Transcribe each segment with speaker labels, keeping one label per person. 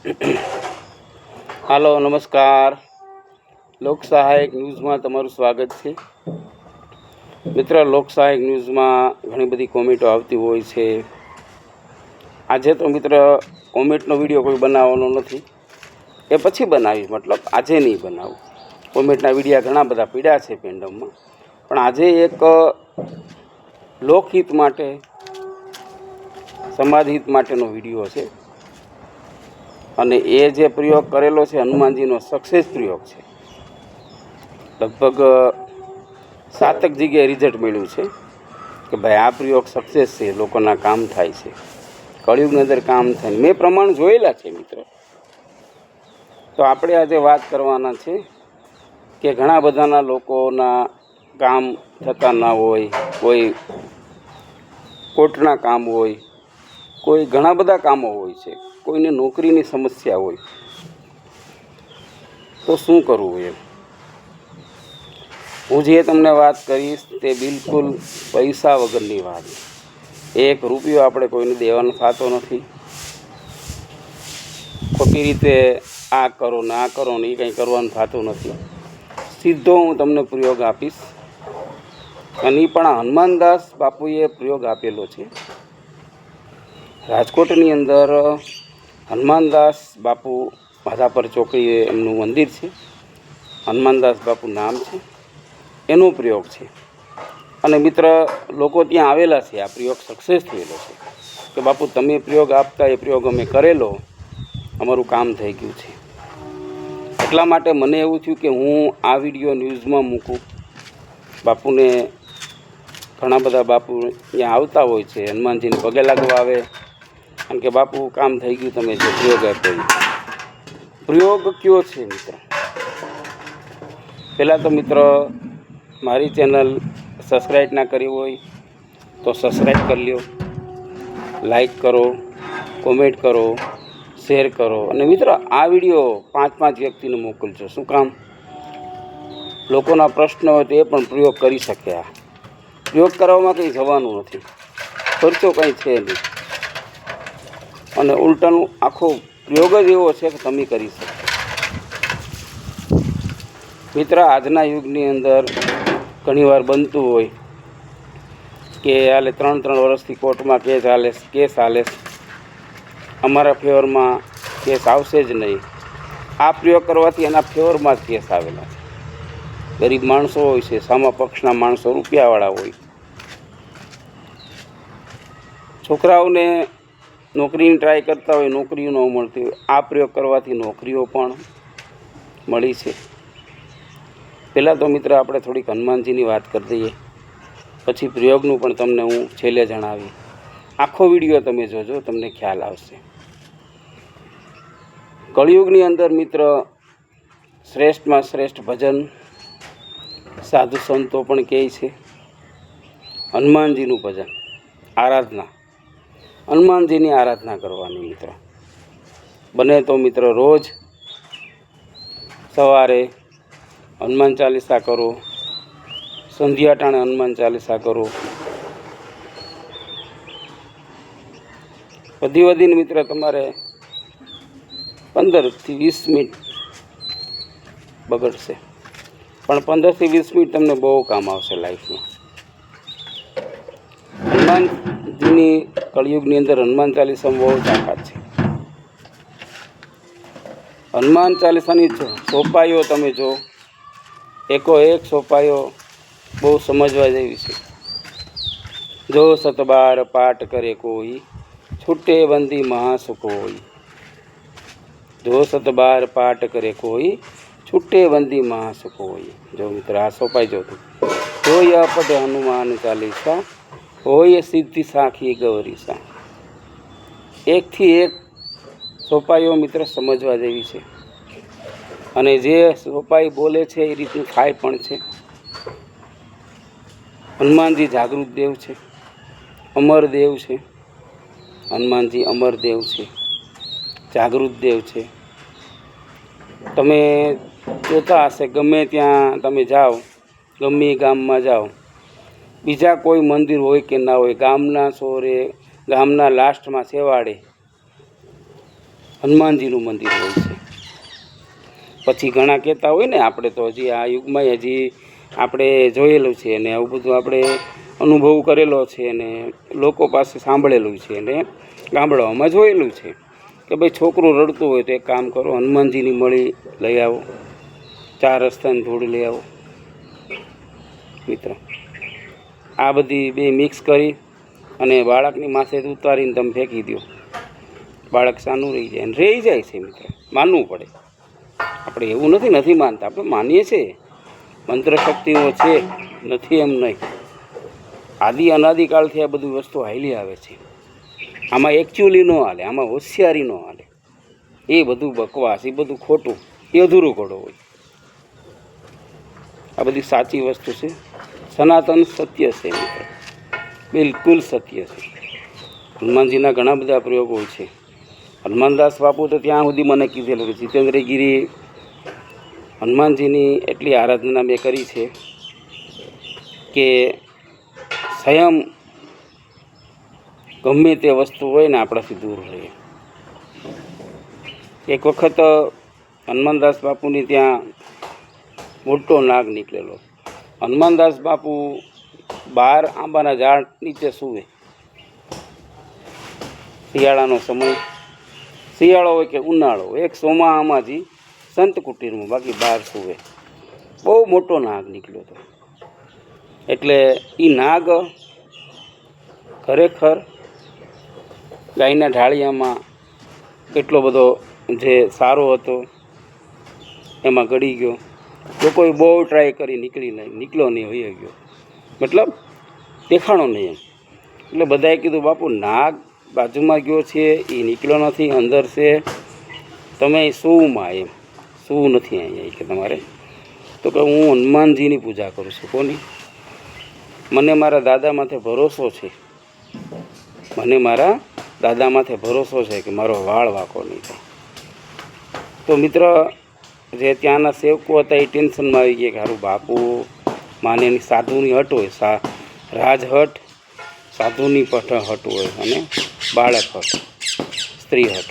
Speaker 1: હાલો નમસ્કાર, લોક સહાયક ન્યૂઝમાં તમારું સ્વાગત છે. મિત્ર, લોક સહાયક ન્યૂઝમાં ઘણી બધી કોમેન્ટો આવતી હોય છે. આજે તો મિત્ર કોમેન્ટનો વિડીયો કોઈ બનાવવાનો નથી, એ પછી બનાવીશ, મતલબ આજે નહીં બનાવું. કોમેન્ટના વિડીયા ઘણા બધા પીડ્યા છે પેન્ડમમાં, પણ આજે એક લોકહિત માટે, સમાજ હિત માટેનો વિડીયો છે. અને એ જે પ્રયોગ કરેલો છે હનુમાનજીનો સક્સેસ પ્રયોગ છે. લગભગ 7 જગ્યાએ રિઝલ્ટ મળ્યું છે કે ભાઈ આ પ્રયોગ સક્સેસ છે, લોકોના કામ થાય છે, કળિયુગની અંદર કામ થાય. મેં પ્રમાણ જોયેલા છે મિત્ર. તો આપણે આજે વાત કરવાના છે કે ઘણા બધાના લોકોના કામ થતા ના હોય, કોઈ કોર્ટના કામ હોય, કોઈ ઘણા બધા કામો હોય છે, કોઈને નોકરીની સમસ્યા હોય, તો શું કરવું એમ. હું જે તમને વાત કરીશ તે બિલકુલ પૈસા વગરની વાત. 1 રૂપિયો આપણે કોઈને દેવાનો થતો નથી. ખોટી રીતે આ કરો ને આ કરો ને એ કંઈ કરવાનું થતું નથી. સીધો હું તમને પ્રયોગ આપીશ, અને એ પણ હનુમાનદાસ બાપુએ પ્રયોગ આપેલો છે. રાજકોટની અંદર હનુમાનદાસ બાપુ માધાપર ચોકડીએ એમનું મંદિર છે. હનુમાનદાસ બાપુ નામ છે, એનો પ્રયોગ છે. અને મિત્ર, લોકો ત્યાં આવેલા છે. આ પ્રયોગ સક્સેસ થયેલો છે કે બાપુ તમે પ્રયોગ આપતા એ પ્રયોગ અમે કરેલો, અમારું કામ થઈ ગયું છે. એટલા માટે મને એવું થયું કે હું આ વિડીયો ન્યૂઝમાં મૂકું. બાપુને ઘણા બધા બાપુ ત્યાં આવતા હોય છે, હનુમાનજીને પગે લાગવા આવે, કારણ કે બાપુ કામ થઈ ગયું, તમે જે પ્રયોગ આપ્યો. પ્રયોગ કયો છે મિત્ર? પહેલાં તો મિત્ર, મારી ચેનલ સબસ્ક્રાઈબ ના કરી હોય તો સબસ્ક્રાઈબ કરી લ્યો, લાઈક કરો, કોમેન્ટ કરો, શેર કરો. અને મિત્ર, આ વિડીયો 5 વ્યક્તિને મોકલજો. શું કામ? લોકોના પ્રશ્ન હોય તો એ પણ પ્રયોગ કરી શકે. આ પ્રયોગ કરવામાં કંઈ જવાનું નથી, ખર્ચો કંઈ છે નહીં, અને ઉલટાનું આખો પ્રયોગ જ એવો છે કે તમે કરી શકો. મિત્ર, આજના યુગની અંદર ઘણીવાર બનતું હોય કે હાલે 3 વર્ષથી કોર્ટમાં કેસ હાલે, અમારા ફેવરમાં કેસ આવશે જ નહીં. આ પ્રયોગ કરવાથી એના ફેવરમાં જ કેસ આવેલા છે. ગરીબ માણસો હોય છે, સામા પક્ષના માણસો, રૂપિયાવાળા હોય. છોકરાઓને નોકરીની ટ્રાય કરતા હોય, નોકરીઓ ન મળતી હોય. આ પ્રયોગ કરવાથી નોકરીઓ પણ મળી છે. પહેલાં તો મિત્ર આપણે થોડીક હનુમાનજીની વાત કરી દઈએ, પછી પ્રયોગનું પણ તમને હું છેલ્લે જણાવી. આખો વિડીયો તમે જોજો, તમને ખ્યાલ આવશે. કળિયુગની અંદર મિત્ર શ્રેષ્ઠમાં શ્રેષ્ઠ ભજન સાધુ સંતો પણ કહે છે હનુમાનજીનું ભજન, આરાધના. હનુમાનજીની આરાધના કરવાની મિત્ર. બને તો મિત્ર રોજ સવારે હનુમાન ચાલીસા કરો, સંધ્યા ટાણે હનુમાન ચાલીસા કરો. વધીને મિત્ર તમારે 15 થી 20 મિનિટ બગડશે, પણ 15 થી 20 મિનિટ તમને બહુ કામ આવશે લાઈફમાં. હનુમાનજીની કળિયુગની અંદર હનુમાન ચાલીસામાં બહુ તાકાત છે. હનુમાન ચાલીસાની સોપાઈઓ તમે જો, એકો એક સોપાઈઓ બહુ સમજવા જેવી છે. જો 7 પાઠ કરે કોઈ, છૂટે બંદી મહાસુખ હોય. જો 7 પાઠ કરે કોઈ, છૂટે બંદી મહાસુખ હોય. જો મિત્ર આ સોપાઈ જો તું, હોય અપઢ હનુમાન ચાલીસા, હોય સિદ્ધિ સાખી ગૌરીસા. 1 થી 1 સોપાઈઓ મિત્ર સમજવા જેવી છે. અને જે સોપાઈ બોલે છે એ રીતનું થાય પણ છે. હનુમાનજી જાગૃત દેવ છે, અમર દેવ છે. હનુમાનજી અમર દેવ છે, જાગૃત દેવ છે. તમે જોતા હશે, ગમે ત્યાં તમે જાઓ, ગમે ગામમાં જાઓ, બીજા કોઈ મંદિર હોય કે ના હોય, ગામના સોરે, ગામના લાસ્ટમાં છેવાડે હનુમાનજીનું મંદિર હોય છે. પછી ઘણા કહેતા હોય ને, આપણે તો હજી આ યુગમાં હજી આપણે જોયેલું છે અને આવું બધું આપણે અનુભવ કરેલો છે અને લોકો પાસે સાંભળેલું છે અને ગામડાઓમાં જોયેલું છે કે ભાઈ છોકરું રડતું હોય તો એક કામ કરો, હનુમાનજીની મળી લઈ આવો, 4 રસ્તાની ધૂળ લઈ આવો. મિત્ર, આ બધી બે મિક્સ કરી અને બાળકની માથે ઉતારીને તમે ફેંકી દો, બાળક સાનું રહી જાય અને રહી જાય છે. મિત્ર, માનવું પડે. આપણે એવું નથી માનતા, આપણે માનીએ છીએ મંત્ર શક્તિઓ છે, નથી એમ નહીં. આદિ અનાદિકાળથી આ બધી વસ્તુ હાલી આવે છે. આમાં એકચ્યુઅલી ન હાલે, આમાં હોશિયારી ન હાલે. એ બધું બકવાસ, એ બધું ખોટું, એ અધૂરું ઘડો હોય. આ બધી સાચી વસ્તુ છે, સનાતન સત્ય છે. મિત્ર, બિલકુલ સત્ય છે. હનુમાનજીના ઘણા બધા પ્રયોગો હોય છે. હનુમાનદાસ બાપુ તો ત્યાં સુધી મને કીધેલું કે જીતેન્દ્રગીરી હનુમાનજીની એટલી આરાધના મેં કરી છે કે સ્વયં ગમે તે વસ્તુ હોય ને આપણાથી દૂર રહે. એક વખત હનુમાનદાસ બાપુની ત્યાં મોટો નાગ નીકળેલો. હનુમાનદાસ બાપુ બહાર આંબાના ઝાડ નીચે સૂવે. શિયાળાનો સમય, શિયાળો હોય કે ઉનાળો, એક સોમાહામાંથી સંત કુટીરમાં, બાકી બહાર સૂવે. બહુ મોટો નાગ નીકળ્યો હતો. એટલે એ નાગ ખરેખર ગાયના ઢાળિયામાં કેટલો બધો જે સારો હતો એમાં ગળી ગયો. લોકોએ બહુ ટ્રાય કરી, નીકળ્યો નહીં, વહી ગયો, મતલબ દેખાણો નહીં એમ. એટલે બધાએ કીધું બાપુ નાગ બાજુમાં ગયો છે, એ નીકળ્યો નથી, અંદર છે, તમે શુંમાં એમ શું નથી અહીંયા કે તમારે? તો કે હું હનુમાનજીની પૂજા કરું છું. કોની? મને મારા દાદા માથે ભરોસો છે, મને મારા દાદા માથે ભરોસો છે કે મારો વાળ વાંકો નહીં થાય. તો મિત્ર, જે ત્યાંના સેવકો હતા એ ટેન્શનમાં આવી ગયા કે સારું બાપુ માને એની સાધુની હટ હોય, રાજહટ, સાધુની હટ હોય અને બાળક હટ, સ્ત્રી હટ,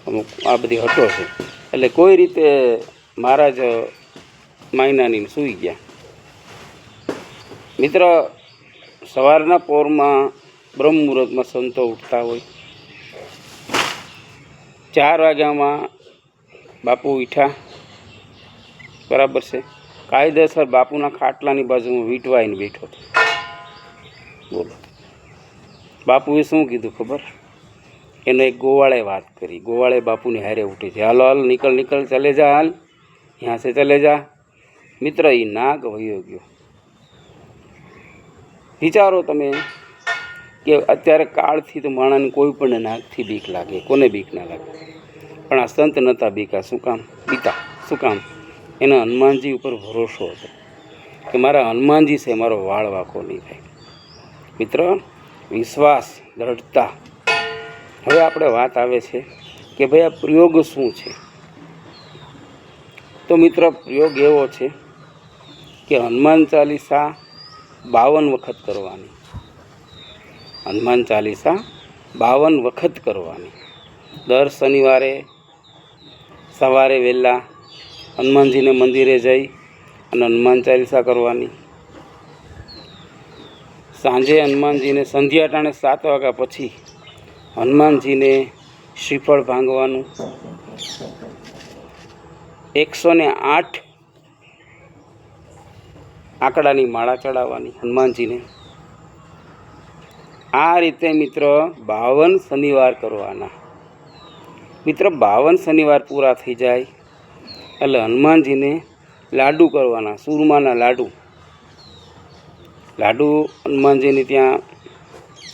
Speaker 1: અમુક આ બધી હટો છે. એટલે કોઈ રીતે મહારાજ માયનાની સૂઈ ગયા. મિત્ર, સવારના પોરમાં બ્રહ્મ મુહૂર્તમાં સંતો ઉઠતા હોય. 4 વાગ્યામાં બાપુ ઉઠ્યા, બરાબર છે. કાયદેસર બાપુના ખાટલાની બાજુમાં વીંટવાઈને બેઠો હતો. બોલો, બાપુએ શું કીધું ખબર? એનો એક ગોવાળે વાત કરી. ગોવાળે બાપુની હારે ઉઠી છે, હાલો હાલ, નિકલ ચલે જા, હાલ यहाँ से चले જા. મિત્ર, એ નાગ વયો ગયો. વિચારો તમે કે અત્યારે કાળથી તો માણસને કોઈ પણ નાગથી બીક લાગે, કોને બીક ના લાગે? પણ આ સંત નહોતા બીકા. શું કામ બીતા? શું કામ? એના હનુમાનજી ઉપર ભરોસો હતો કે મારા હનુમાનજી છે, મારો વાળ વાંકો નહીં થાય. મિત્ર, વિશ્વાસ, દ્રઢતા. હવે આપણે વાત આવે છે કે ભાઈ આ પ્રયોગ શું છે? તો મિત્ર, પ્રયોગ એવો છે કે હનુમાન ચાલીસા 52 વખત કરવાની. હનુમાન ચાલીસા 52 વખત કરવાની. દર શનિવારે સવારે વહેલા હનુમાનજીને મંદિરે જઈ અને હનુમાન ચાલીસા કરવાની. સાંજે હનુમાનજીને સંધ્યા ટાણે 7 વાગ્યા પછી હનુમાનજીને શ્રીફળ ભાંગવાનું. 108 આંકડાની માળા ચડાવવાની હનુમાનજીને. આ રીતે મિત્ર 52 શનિવાર કરવાના. મિત્ર, 52 શનિવાર પૂરા થઈ જાય એટલે હનુમાનજીને લાડુ કરવાના, સુરમાના લાડુ. હનુમાનજીને ત્યાં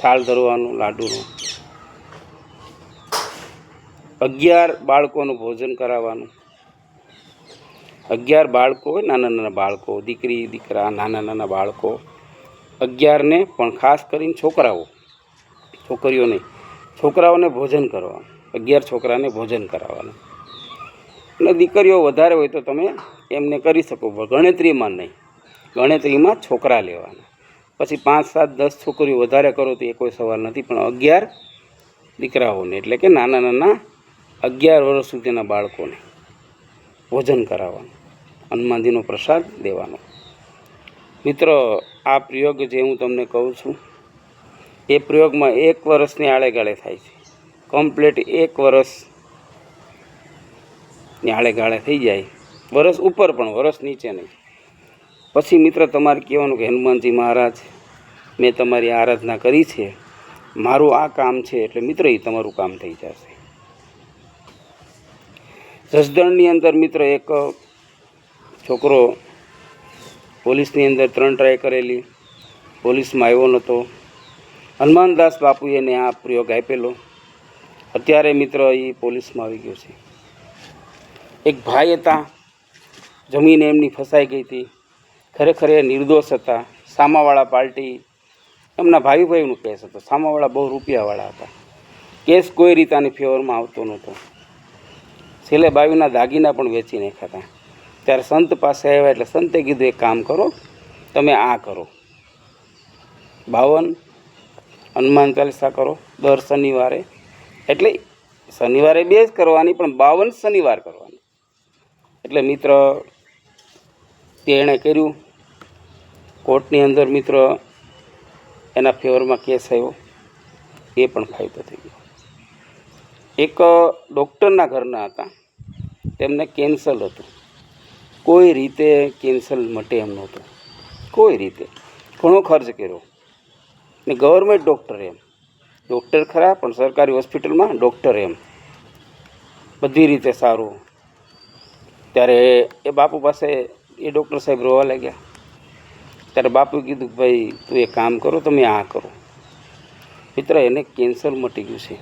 Speaker 1: થાળ ધરવાનું લાડુનું. 11 બાળકોનું ભોજન કરાવવાનું. 11 બાળકો હોય, નાના બાળકો, દીકરી દીકરા, નાના બાળકો 11ને, પણ ખાસ કરીને છોકરાઓ, છોકરીઓ નહીં, છોકરાઓને ભોજન કરવાનું. 11 છોકરાને ભોજન કરાવવાનું. અને દીકરીઓ વધારે હોય તો તમે એમને કરી શકો, ગણતરીમાં નહીં. ગણતરીમાં છોકરા લેવાના. પછી 5, 7, 10 છોકરીઓ વધારે કરો તો એ કોઈ સવાલ નથી, પણ 11 દીકરાઓને, એટલે કે નાના 11 વર્ષ સુધીના બાળકોને ભોજન કરાવવાનું, હનુમાનજીનો પ્રસાદ દેવાનો. મિત્રો, આ પ્રયોગ જે હું તમને કહું છું એ પ્રયોગમાં 1 વર્ષની આળેગાળે થાય છે. કમ્પ્લીટ 1 વર્ષની આળેગાળે થઈ જાય, વર્ષ ઉપર પણ, વર્ષ નીચે નહીં. પછી મિત્ર તમારે કહેવાનું કે હનુમાનજી મહારાજ, મેં તમારી આરાધના કરી છે, મારું આ કામ છે. એટલે મિત્ર એ તમારું કામ થઈ જશે. જસદણની અંદર મિત્ર એક છોકરો પોલીસની અંદર 3 ટ્રાય કરેલી, પોલીસમાં આવ્યો નહોતો. હનુમાનદાસ બાપુએ એને આ પ્રયોગ આપેલો. અત્યારે મિત્ર એ પોલીસમાં આવી ગયો છે. એક ભાઈ હતા, જમીન એમની ફસાઈ ગઈ હતી. ખરેખર એ નિર્દોષ હતા. સામાવાળા પાર્ટી, એમના ભાઈનું કેસ હતો. સામાવાળા બહુ રૂપિયાવાળા હતા. કેસ કોઈ રીતે આની ફેવરમાં આવતો નહોતો. છેલ્લે બાયુના દાગીના પણ વેચી નાખ્યા હતા. ત્યારે સંત પાસે આવ્યા એટલે સંતે કીધું એક કામ કરો, તમે આ કરો, 52 હનુમાન ચાલીસા કરો દર શનિવારે. એટલે શનિવારે 2 જ કરવાની, પણ 52 શનિવાર કરવાની. એટલે મિત્ર તે એણે કર્યું. કોર્ટની અંદર મિત્ર એના ફેવરમાં કેસ આવ્યો, એ પણ ફાયદો થઈ ગયો. એક ડૉક્ટરના ઘરના હતા, તેમને કેન્સર હતું. કોઈ રીતે કેન્સર મટે એમ નહોતું, કોઈ રીતે. ઘણો ખર્ચ કર્યો ને ગવર્મેન્ટ ડૉક્ટર, એમ ડૉક્ટર ખરા પણ સરકારી હોસ્પિટલમાં ડૉક્ટર, એમ બધી રીતે સારું. ત્યારે એ બાપુ પાસે એ ડૉક્ટર સાહેબ રોવા લાગ્યા. ત્યારે બાપુએ કીધું કે ભાઈ તું એક કામ કરો, તમે આ કરો. મિત્ર એને કેન્સર મટી ગયું છે,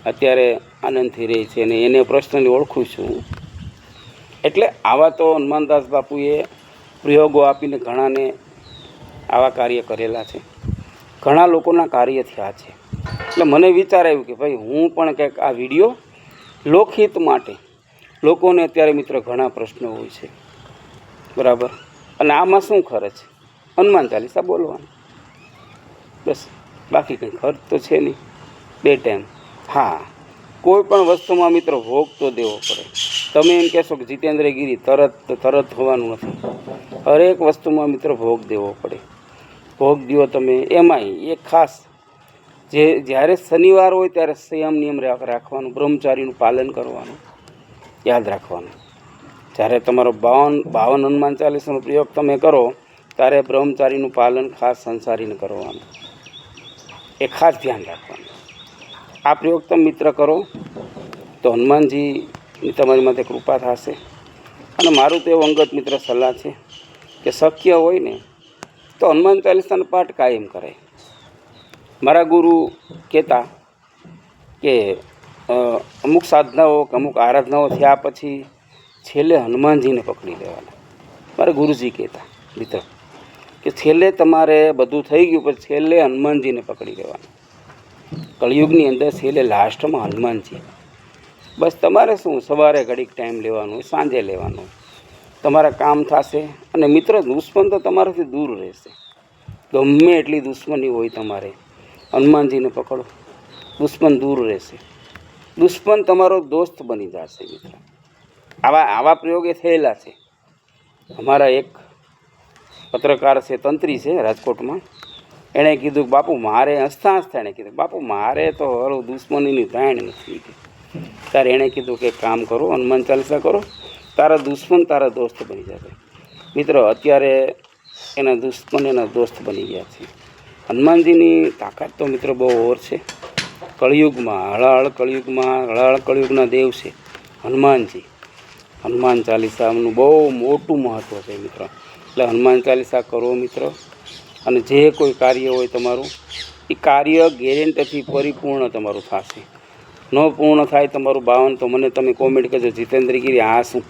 Speaker 1: અત્યારે આનંદથી રહે છે અને એને પર્સનલી ઓળખું છું. એટલે આવા તો હનુમાનદાસ બાપુએ પ્રયોગો આપીને ઘણાને આવા કાર્ય કરેલા છે, ઘણા લોકોના કાર્ય થયા છે. એટલે મને વિચાર આવ્યું કે ભાઈ હું પણ કંઈક આ વિડીયો લોકહિત માટે, લોકોને અત્યારે મિત્ર ઘણા પ્રશ્નો હોય છે, બરાબર, અને આમાં શું ખર્ચ? હનુમાન ચાલીસા બોલવાનું, બસ, બાકી કંઈ ખર્ચ તો છે નહીં. 2 ટાઈમ. હા, કોઈ પણ વસ્તુમાં મિત્ર ભોગ તો દેવો પડે. તમે એમ કહેશો કે જીતેન્દ્રગીરી તરત હોવાનું નથી. હરેક વસ્તુમાં મિત્ર ભોગ દેવો પડે. ભોગ દો તમે. એમાંય એક ખાસ, જે જ્યારે શનિવાર હોય ત્યારે સંયમ નિયમ રાખવાનું, બ્રહ્મચારીનું પાલન કરવાનું, યાદ રાખવાનું. જ્યારે તમારો 52 હનુમાન ચાલીસાનો પ્રયોગ તમે કરો ત્યારે બ્રહ્મચારીનું પાલન ખાસ સંસારીને કરવાનું, એ ખાસ ધ્યાન રાખવાનું. આ પ્રયોગ તમે મિત્ર કરો તો હનુમાનજીની તમારી માથે કૃપા થશે. અને મારું તો એવું અંગત મિત્ર સલાહ છે કે શક્ય હોય ને તો હનુમાન ચાલીસાનો પાઠ કાયમ કરે. મારા ગુરુ કહેતા કે અમુક સાધનાઓ, અમુક આરાધનાઓ થયા પછી છેલ્લે હનુમાનજીને પકડી લેવાના. મારા ગુરુજી કહેતા મિત્ર કે છેલ્લે તમારે બધું થઈ ગયું પછી છેલ્લે હનુમાનજીને પકડી લેવાના. કળિયુગની અંદર છેલ્લે લાસ્ટમાં હનુમાનજી. બસ તમારે શું, સવારે ઘડીક ટાઈમ લેવાનો, સાંજે લેવાનો, તમારા કામ થશે. અને મિત્ર દુશ્મન તો તમારાથી દૂર રહેશે. ગમે એટલી દુશ્મની હોય તમારે, હનુમાનજીને પકડો, દુશ્મન દૂર રહેશે. દુશ્મન તમારો દોસ્ત બની જશે મિત્ર. આવા પ્રયોગ એ થયેલા છે. અમારા એક પત્રકાર છે, તંત્રી છે રાજકોટમાં, એણે કીધું કે બાપુ મારે હસતા એણે કીધું બાપુ મારે તો હરું દુશ્મનીની તાણ નથી. ત્યારે એણે કીધું કે કામ કરો, હનુમાન ચાલીસા કરો, તારા દુશ્મન તારા દોસ્ત બની જશે. મિત્રો અત્યારે એના દુશ્મન એના દોસ્ત બની ગયા છે. હનુમાનજીની તાકાત તો મિત્રો બહુ ઓર છે. કળિયુગમાં હળહળ કળિયુગના દેવ છે હનુમાનજી. હનુમાન ચાલીસાનું બહુ મોટું મહત્ત્વ છે મિત્રો. એટલે હનુમાન ચાલીસા કરો મિત્રો. અને જે કોઈ કાર્ય હોય તમારું, એ કાર્ય ગેરંટીથી પરિપૂર્ણ તમારું થશે. ન પૂર્ણ થાય તમારું 52 તો મને તમે કોમેન્ટ કરજો, જીતેન્દ્રગીરી આ શું,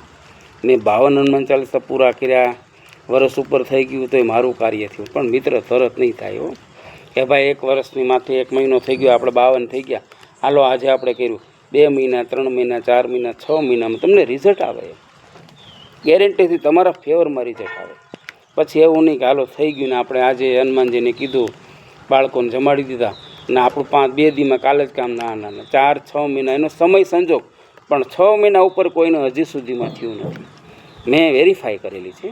Speaker 1: મેં 52 હનુમાન ચાલીસા પૂરા કર્યા, વર્ષ ઉપર થઈ ગયું તો એ મારું કાર્ય થયું. પણ મિત્ર તરત નહીં થાય હો કે ભાઈ 1 વર્ષની માથે 1 મહિનો થઈ ગયો, આપણે 52 થઈ ગયા, હાલો આજે આપણે કર્યું. 2 મહિના, 3 મહિના, 4 મહિના, 6 મહિનામાં તમને રિઝલ્ટ આવે, ગેરંટીથી તમારા ફેવરમાં રિઝલ્ટ આવે. પછી એવું નહીં કે હાલો થઈ ગયું ને આપણે આજે હનુમાનજીને કીધું, બાળકોને જમાડી દીધા, ને આપણું 2 દીમાં કાલે જ કામ ના 4-6 મહિના એનો સમય સંજોગ, પણ 6 મહિના ઉપર કોઈને હજી સુધીમાં થયું નથી. મેં વેરીફાઈ કરેલી છે.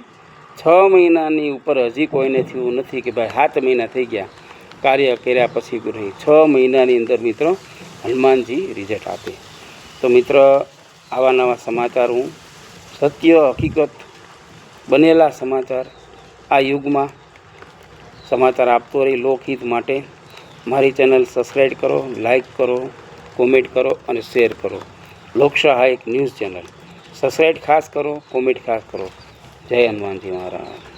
Speaker 1: 6 મહિનાની ઉપર હજી કોઈને થયું નથી કે ભાઈ 7 મહિના થઈ ગયા કાર્ય કર્યા પછી નહીં. 6 મહિનાની અંદર મિત્રો હનુમાનજી રિઝલ્ટ આપે. તો મિત્ર, આવા નવા સમાચાર, હું સત્ય હકીકત બનેલા સમાચાર આ યુગમાં સમાચાર આપતો રહી લોકહિત માટે મારી ચેનલ સબસ્ક્રાઈબ કરો, લાઈક કરો, કોમેન્ટ કરો અને શેર કરો. લોકસહાયક ન્યૂઝ ચેનલ સબસ્ક્રાઈબ ખાસ કરો, કોમેન્ટ ખાસ કરો. જય હનુમાનજી મહારાજ.